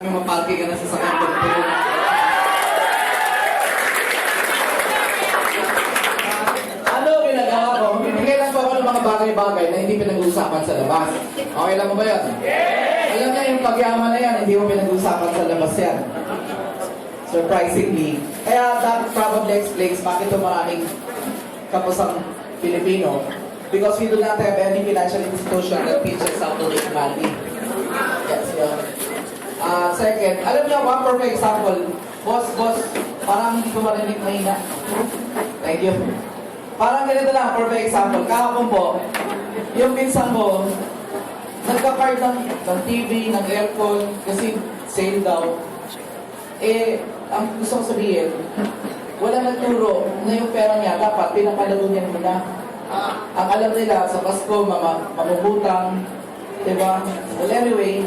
Maparking ka na sa sakyan ko. Ano ginagawa ko? Bibigay lang po ako ng mga bagay-bagay na hindi pinag-uusapan sa labas. Okay lang mo ba yan? Alam niya yung pagyaman na yan, hindi mo pinag-uusapan sa labas yan. Surprisingly. Kaya that probably explains bakit ito maraming kapusang Pilipino. Because we do not have any financial institution that teaches how to make money. Yes, yeah. Second, alam niyo, one perfect example. Boss, parang hindi ko marinig mahina. Thank you. Parang ganito lang, perfect example. Kahapon po, yung pinsan mo, nagka-card ng TV, ng aircon, kasi sale daw. Ang gusto kong sabihin, wala nagturo na yung pera niya, dapat pinapalaro niya muna. Ang alam nila, sa Pasko, mamubutang, diba? Well, anyway,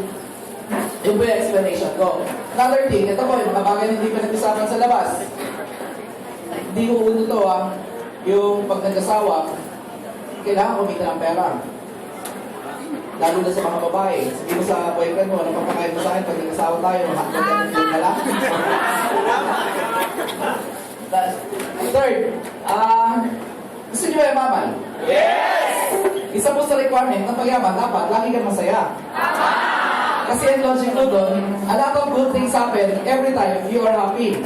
yun po yung explanation ko. Another thing, ito po, yung mga bagay na hindi pa nag-usapan sa labas. Hindi ko uno to, yung pag nag-asawa, kailangan kumita ng pera. Lalo na sa mga babae. Sabi mo sa boyfriend mo, napapakain mo sa akin, pag nag-asawa tayo, hanggang na lang. Third, gusto niyo ba yumaman? Yes! Isa po sa requirement ng pagyaman, dapat lagi kang masaya. Kasi ang logic ko doon, a lot of good things happen every time you are happy.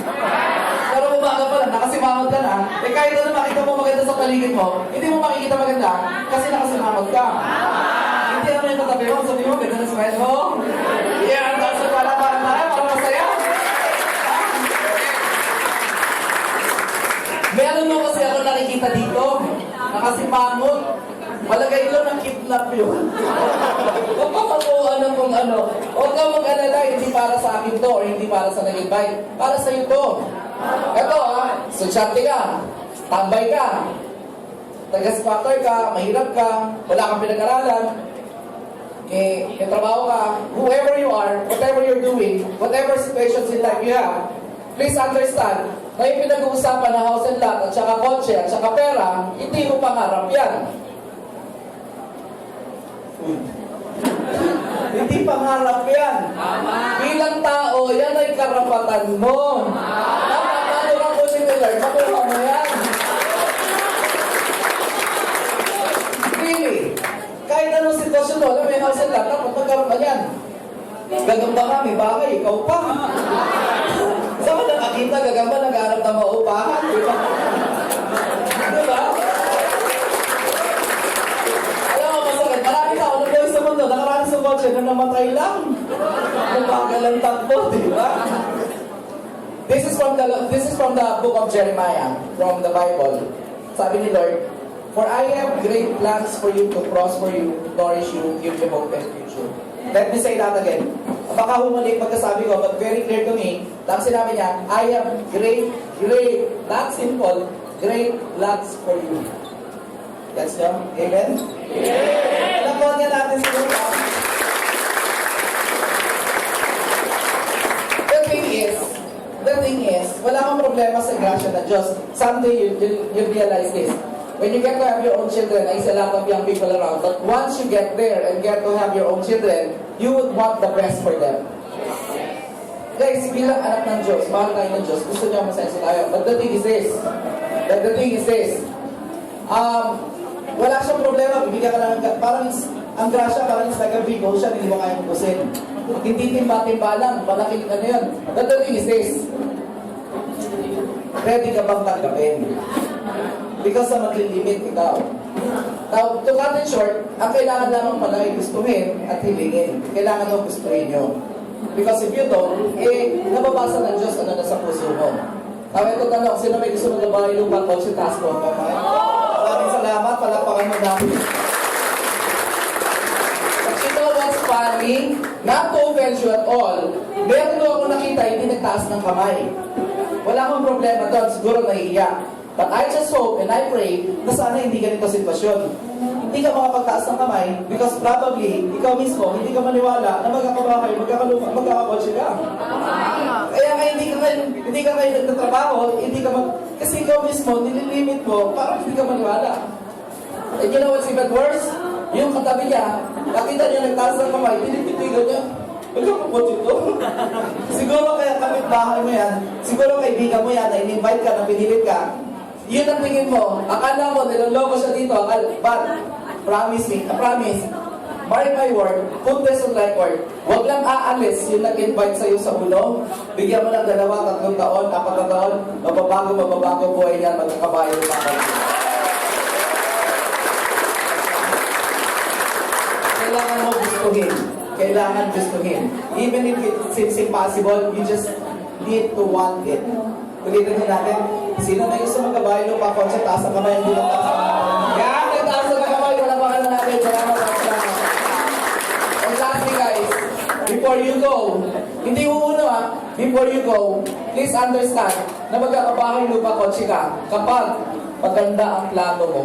Pero umaga pa lang, nakasimangot ka na, kahit ano makita mo maganda sa paligid mo, hindi mo makikita maganda kasi nakasimangot ka. Hindi naman yung katabi mo, sabi mo, ganda na smile mo. Yeah, tapos wala pa lang tayo, para masaya. Meron mo kasi ako nakikita dito, nakasimangot. Malagay ko ng kidnap yun. Huwag ka makuha ng kung ano. Huwag ka mag-alala, hindi para sa akin to or hindi para sa nag-invite. Para sa iyo to. Ito susyante ka, tambay ka, taga-squatter ka, mahirap ka, wala kang pinag-aralan, may trabaho ka, whoever you are, whatever you're doing, whatever situations in life you have, please understand na yung pinag-uusapan na house and lot at saka kotse at saka pera, hindi mo pangarap yan. Hindi pangarap yan. Bilang tao, yan ay karapatan mo. Napakano lang po si Miller, makuha mo yan. Really, kahit anong sitwasyon mo, alam mo yung house and lot, dapat magkaroon ka yan. Gagamba ka, may bagay, ikaw pa. Saan ka nakakita, gagamba, nag-aarap na maupahan, di ba? Diba? Nakaraan sa kotse na namatay lang. Nabagal ang takbo, di ba? This is from the book of Jeremiah, from the Bible. Sabi ni Lord, "For I have great plans for you to prosper you, nourish you, give you hope and future." Let me say that again. Baka humali pagkasabi ko, but very clear to me, lang sinabi niya, I have great, not simple, great plans for you. That's nyo? Amen? Yeah! Lakuhan niya natin si Lord. The thing is, wala kang problema sa grasya na Diyos. Someday you'll realize this. When you get to have your own children, I see a lot of young people around, but once you get there and get to have your own children, you would want the best for them. Guys, bilang anak ng Diyos, mahal tayo ng Diyos, gusto niya masenso tayo. But the thing is this, wala siyang problema, bibigyan ka lang, parang ang grasya, parang like a big ocean, hindi mo kaya pupusin. Hindi timba-timba lang, malaking ano yun. But the thing is this, ready ka bang tanggapin? Because sa maglilimit ikaw. Now, to cut it short, ang kailangan lamang pala ay gustuhin at hilingin. Kailangan mo gustuhin nyo. Because if you don't, nababasa ng Diyos ano na sa puso mo. Now, ito tanong, sino may gusto magabahay lupa ko si taas mo? Maraming salamat, palakpakan mo namin. But you know what's funny? Not to offend you at all, meron ko ako nakita, hindi nagtaas ng kamay. Wala akong problema doon, siguro nahihiya. But I just hope and I pray na sana hindi ganito sitwasyon. Hindi ka makapagtaas ng kamay because probably, ikaw mismo, hindi ka maniwala na magkakabahay, magkakakotse ka. Kaya hindi ka kayo nagtatrabaho, kasi ikaw mismo, nililimit mo, parang hindi ka maniwala. And you know what's even worse? Yung katabi niya, nakita niya nagtaas ng kamay, pinipitigan niya. Magkakapot ito. Siguro kaya kapitbahay mo yan, siguro kaibigan mo yan, na in-invite ka, na pinilit ka, yun ang tingin mo. Akala mo, niloloko siya dito. But, promise me, promise, mark my word, put this on record, huwag lang aalis yung nag-invite sa'yo sa ulo. Bigyan mo ng 2, 3 taon, 4 na taon, mababago buhay niya, magkakabayo pa kayo. Kailangan mo gustuhin. Kailangan gustuhin. Even if it seems impossible, you just need to want it. Ulitin din natin, sino na gusto magkabayo pa kotse, taas ang kamay, hindi lang taas ang kamay. Yan, taas ang kamay, wala pa na natin. Salamat. And lastly guys, before you go, hindi uuno before you go, please understand na magkakabahay lupa kotse ka kapag maganda ang plano mo.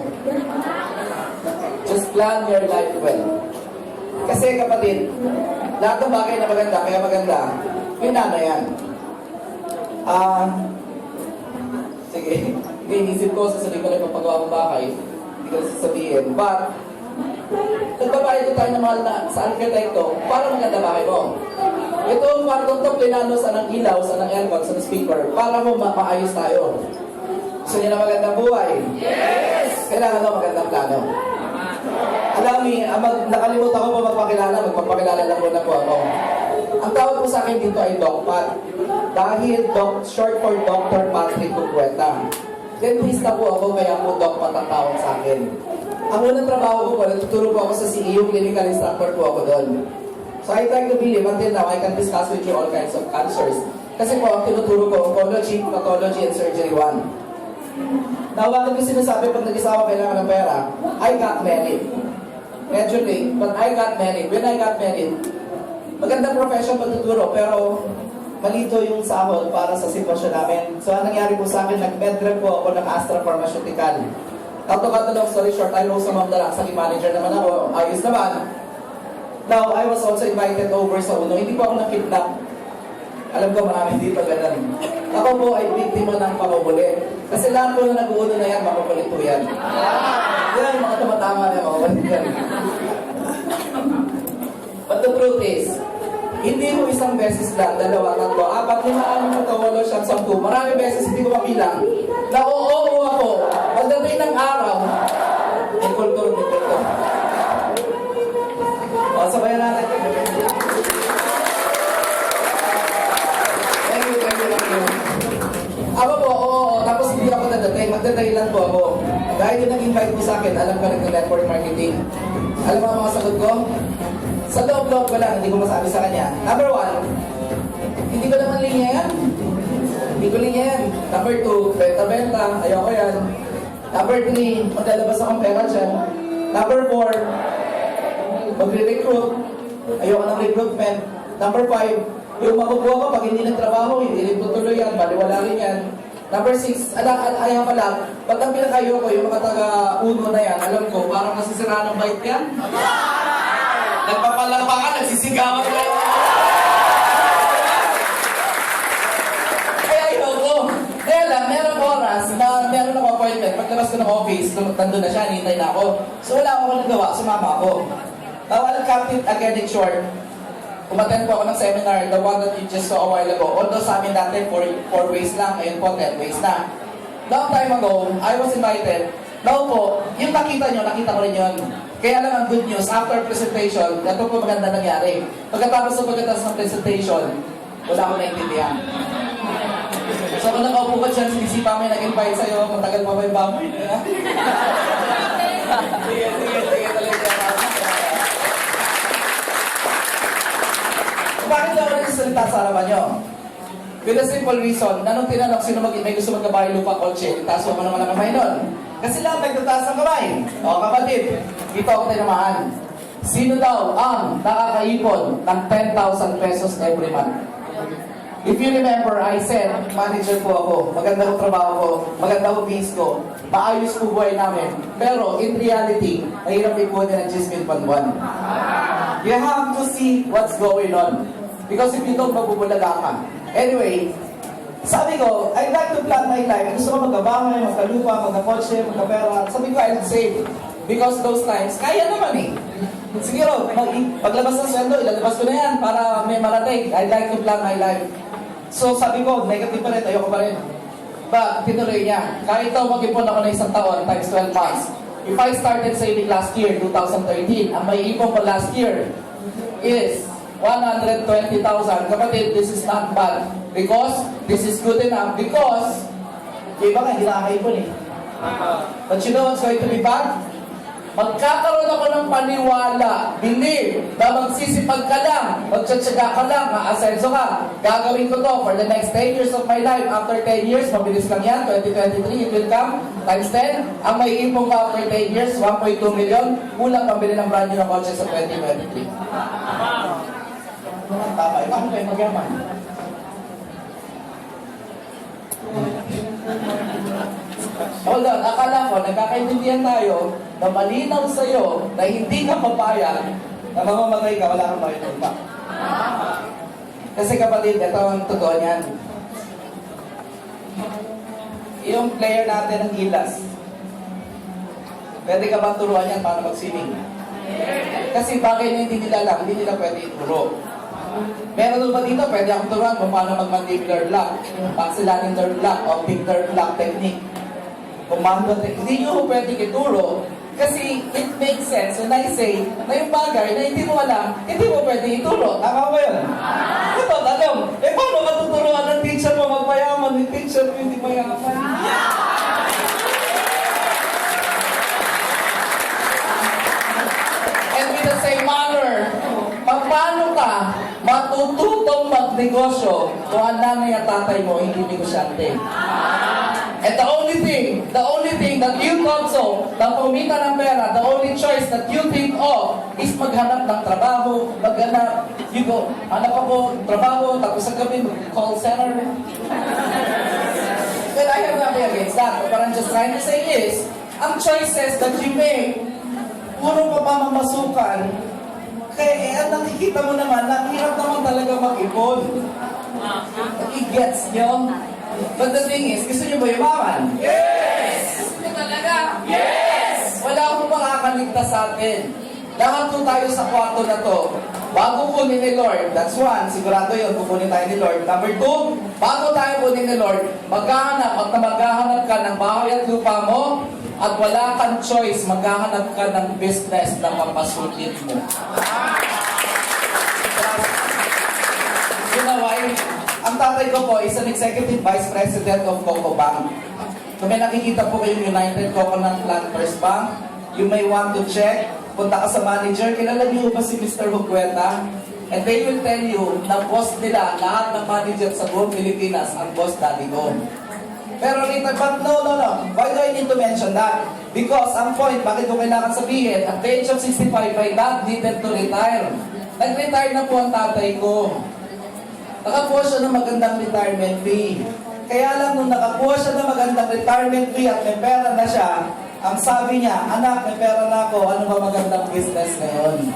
Just plan your life well. Kasi kapatid, lahat ng bagay na maganda, kaya maganda, pinana yan. Sige, inisip ko, sasabihin ko na yung pagpagawa ng bahay, hindi ko sasabihin. But, nagbabayad tayo ng mahal na sa arkitekto para maganda bahay mo. Ito ang kwartong to, plinano sa ng ilaw, sa ng aircon, sa ng speaker, para mo maayos tayo. Gusto niyo na magandang buhay? Yes! Kailangan mo magandang plano. Alam mo, nakalimutan ko po magpapakilala lang muna po ako. Ang tawag po sa akin dito ay Doc Pat. Dahil short for Dr. Patrick Cucueta. Dentista po ako, kaya po Doc Pat ang tawag sa akin. Ang unang trabaho ko po, natuturo po ako sa CEO, clinical instructor po ako doon. So I try to believe, until now, I can discuss with you all kinds of cancers. Kasi po, ang tinuturo ko, oncology, pathology, and surgery 1. Now, bakit ko sinasabi pag nag-isawa kailangan ng pera? I got married. Medyo late, but I got married. When I got married, magandang profession pagtuturo, pero malito yung sahod para sa sitwasyon namin. So, ang nangyari po sa akin, nag-medrep po ako ng Astra Pharmaceutical. Now, to cut the long story short, I know sa Mamdala, sa manager naman ako, ayos naman. Now, I was also invited over sa UNO. Hindi po ako na-kidnap. Alam ko, marami dito ganun. Ako po ay biktima ng pamumulit. Kasi lahat po na nag-uuno na yan, makukulit po yan. Yan, mga tumatama na mga kulit yan. But the truth is, hindi mo isang beses lang, 2, 3, 4, 5, 6, 7, 10, marami beses hindi ko mabilang. Na oo ako, pagdating ng araw, may kulturo dito. O, sabayan natin. Thank you. Ako po, tapos hindi ako nadating, magdadahilan po ako. Dahil yung nag-invite po sa akin, alam ko nag-network marketing. Alam mo ang mga sagot ko? Sa loob-loob ko lang, hindi ko masabi sa kanya. Number 1, hindi ko naman linya yan. Hindi ko linya yan. Number 2, benta-benta, ayoko yan. Number 3, maglalabas akong pera dyan. Number 4, magre-recruit, ayoko ng recruitment. Number 5, yung makukuha ko pag hindi nagtrabaho, hindi rin tutuloy yan, baliwala rin yan. Number 6, ayaw pa lang, pag ang pinakayo ko, yung mga taga-uno na yan, alam ko, parang nasisiraan ng bike yan. Nagpapalapakan, nagsisigawan ka. Kaya ayoko. Kaya lang, merong oras na meron ako appointment. Paglabas ko ng office, nandun na siya, hinintay na ako. So wala akong nagawa, sumama ako. Now, I'll cut it again in short. Umattend po ako ng seminar, the one that you just saw a while ago. Although sa amin natin, 4 ways lang, ngayon po 10 ways na. Long time ago, I was invited. Now po, yung nakita ko rin yun. Kaya lang ang good news, after presentation, ito po maganda nangyari. Pagkatapos ng presentation, wala akong naintindihan. So kung nakaupo ka dyan, sinisipa may nag-invite sa'yo, matagal pa ba yung baboy? Sige, talaga. Bakit daw nagsasalita sa harapan nyo? With a simple reason, nanong tinanong sino may gusto magkabahay lupa kotse, itaas mo naman ang kamay nun. Kasi lahat nagtataas ng kamay. O kapatid, dito ako tinamaan. Sino daw ang nakakaipon ng 10,000 pesos every month? If you remember, I said, manager po ako, maganda ko trabaho ko, maganda ko base ko, maayos po buhay namin. Pero in reality, mahirap ipunin ng 10,000 buwan. You have to see what's going on. Because if you don't, mabubulaga ka. Anyway, sabi ko, I'd like to plan my life. Gusto ko magkabahay, magkalupa, magkakotse, magkapera. Sabi ko, I'll save. Because those times, kaya naman eh. Sige ro, paglabas ng sweldo, ilalabas ko na yan para may marating. I like to plan my life. So sabi ko, negative pa rin, ayoko pa rin. But tinuloy niya. Kahit daw mag-ipon ako na isang taon times 12 months. If I started saving last year, 2013, ang may ipon ko last year is 120,000. Kapatid, this is not bad. Because this is good enough. Because, iba nga, hindi nakakaipon eh. But you know what's going to be bad? Magkakaroon ako ng paniwala, believe, na magsisipag ka lang, magtsatsaga ka lang, maasenso ka. Gagawin ko to for the next 10 years of my life. After 10 years, mabilis lang yan, 2023, it will come, times 10. Ang may ipong ka after 10 years, 1.2 million, kulang pambili ng brand new ng kotse sa 2023. Tama, paano kayo magyaman? Hold on, akala ko, nagkakaintindihan tayo na malinaw sa'yo na hindi ka papayag na mamamatay ka, wala kang bayad pa. Kasi kapatid, ito ang totoo niyan. Yung player natin ng Gilas, pwede ka bang turuan yan para mag-swimming? Kasi bagay na hindi nila alam, hindi nila pwede ituro. Meron ba dito, pwede akong turuan kung paano mag-mandibular block, maxillary block, o Victor block technique. Commando technique. Hindi nyo pwede ituro kasi it makes sense when I say na yung bagay na hindi mo alam, hindi mo pwede ituro. Tama ba yun? Ito, tanong, paano matuturuan ng teacher mo magpayaman? Yung teacher mo hindi mayaman. And with the same manner, paano ka matututong magnegosyo kung ang nanay at tatay mo hindi negosyante? And the only thing that you thought so, na kumita ng pera, the only choice that you think of is maghanap ng trabaho, you go, hanap ako, trabaho, tapos sa gabi, call center. Well, I have nothing against that. What I'm just trying to say is, ang choices that you make, puro pa pamamasukan, kaya nakikita mo naman, hirap naman talaga mag-ipon. I-gets nyo? But the thing is, gusto nyo ba yumaman? Yes! Gusto nyo talaga? Yes! Wala akong makakaligtas sa atin. Lahat po tayo sa kwarto na to. Bago kunin ni Lord, that's one, sigurado yun, kukunin tayo ni Lord. Number two, bago tayo kunin ni Lord, maghahanap ka ng bahay at lupa mo, at wala kang choice, maghahanap ka ng business na mapasulit mo. You know why? Ang tatay ko po is an executive vice president of Coco Bank. Kung may nakikita po kayong United Coconut Planters Bank, you may want to check. Punta ka sa manager, kilala niyo ba si Mr. Hugueta? And they will tell you na boss nila, lahat ng manager sa buong Pilipinas, ang boss daddy ko. Pero Rita, but no. Why do I need to mention that? Because ang point, bakit ko kailangan sabihin, at the age of 65, my dad needed to retire. Nag-retire na po ang tatay ko. Nakakuha siya ng magandang retirement fee. Kaya lang nung nakakuha siya ng magandang retirement fee at may pera na siya, ang sabi niya, anak, may pera na ako, ano ba magandang business ngayon?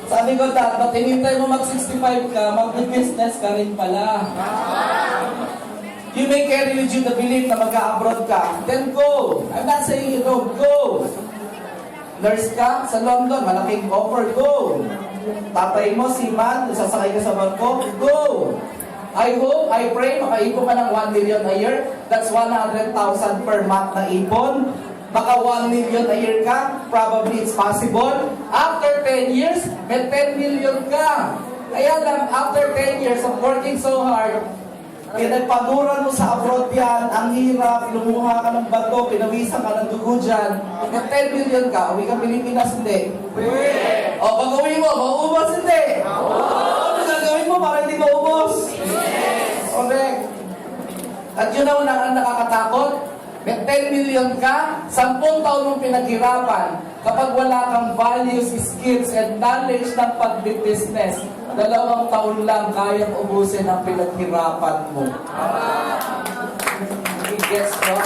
Sabi ko, Dad, ba't hinintay mo mag-65 ka, mag-business ka rin pala. You may carry with you the belief na mag-abroad ka, then go. I'm not saying you don't go. Nurse ka sa London, malaking offer, go. Tatay mo, si Man, sasakay ka sa barko, go. I hope, I pray, makaipon ka ng 1 million a year. That's 100,000 per month na ipon. Baka 1 million a year ka, probably it's possible. After 10 years, may 10 million ka. Kaya lang, after 10 years of working so hard, pinagpaguran mo sa abroad yan, ang hirap, lumuha ka ng bato, pinawisan ka ng dugo dyan. May 10 million ka, uwi ka Pilipinas, hindi. O, pag uwi mo, mauubos, hindi. Ano gagawin mo para hindi maubos? Correct. At yun ang nakakatakot. May 10 million ka, 10 taon mong pinaghirapan. Kapag wala kang values, skills, and knowledge ng pag-business, 2 taon lang kayang ubusin ang pinaghirapan mo. Yes, no?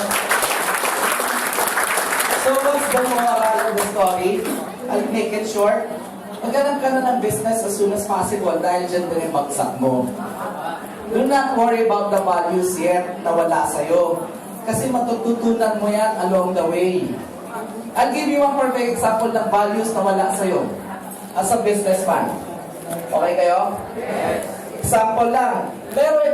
So what's the moral of the story? I'll make it short. Maghanap ka na ng business as soon as possible dahil dyan din yung bagsak mo. Do not worry about the values yet na wala sa'yo. Kasi matututunan mo yan along the way. I'll give you one perfect example ng values na wala sa'yo. as a businessman. Okay kayo? Example lang. Pero